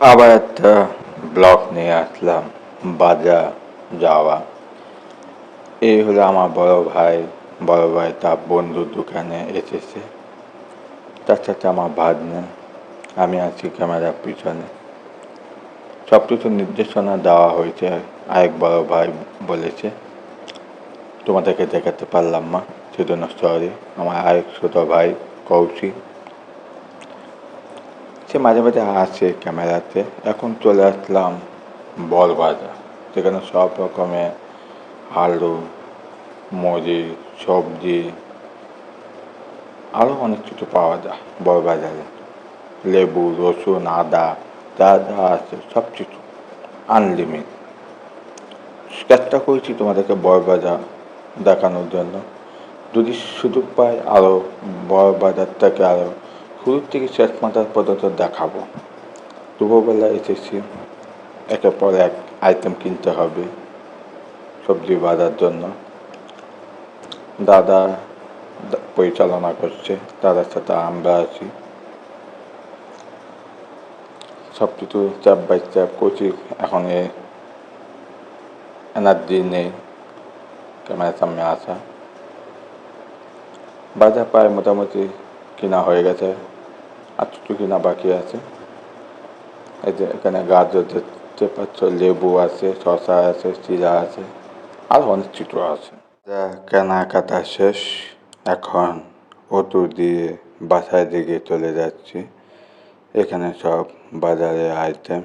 আবার একটা ব্লগ নিয়ে আসলাম, বাজার যাওয়া। এই হলো আমার বড় ভাই তার বন্ধুর দোকানে এসেছে, তার সাথে আমার ভাগ্নে, আমি আছি ক্যামেরার পিছনে। সব কিছু নির্দেশনা দেওয়া হয়েছে। আরেক বড় ভাই বলেছে তোমাদেরকে দেখাতে পারলাম না, সেজন্য সরি। আমার আরেক ছোট ভাই কৌশিক, সে মাঝে মাঝে আসে ক্যামেরাতে। এখন চলে আসলাম বড়বাজার, সেখানে সব রকমের আলু, মরিচ, সবজি, আরও অনেক কিছু পাওয়া যায় বড়বাজারে। লেবু, রসুন, আদা, যা যা আছে সব কিছু আনলিমিট। চেষ্টা করেছি তোমাদেরকে বড়বাজার দেখানোর জন্য। যদি সুযোগ পাই আরও বড়বাজারটাকে আরও শুরু থেকে শেষ মাথা পর্যন্ত দেখাবো। দুপুরবেলা এসেছি, একের পর এক আইটেম কিনতে হবে সবজি বাজার জন্য। দাদা পরিচালনা করছে, দাদার সাথে আমরা আছি। সব কিছু চাপ বাই চাপ করছি। এখন এনার্জি নেই ক্যামেরার সামনে আসা। বাজার প্রায় মোটামুটি কেনা হয়ে গেছে, আর কিছু কেনা বাকি আছে। এই যে এখানে গাজর দেখতে পাচ্ছ, লেবু আছে, শসা আছে, চিড়া আছে, আর অনেক কিছু আছে। কেনাকাটা শেষ, এখন অটো দিয়ে বাসায় দিকে চলে যাচ্ছি। এখানে সব বাজারের আইটেম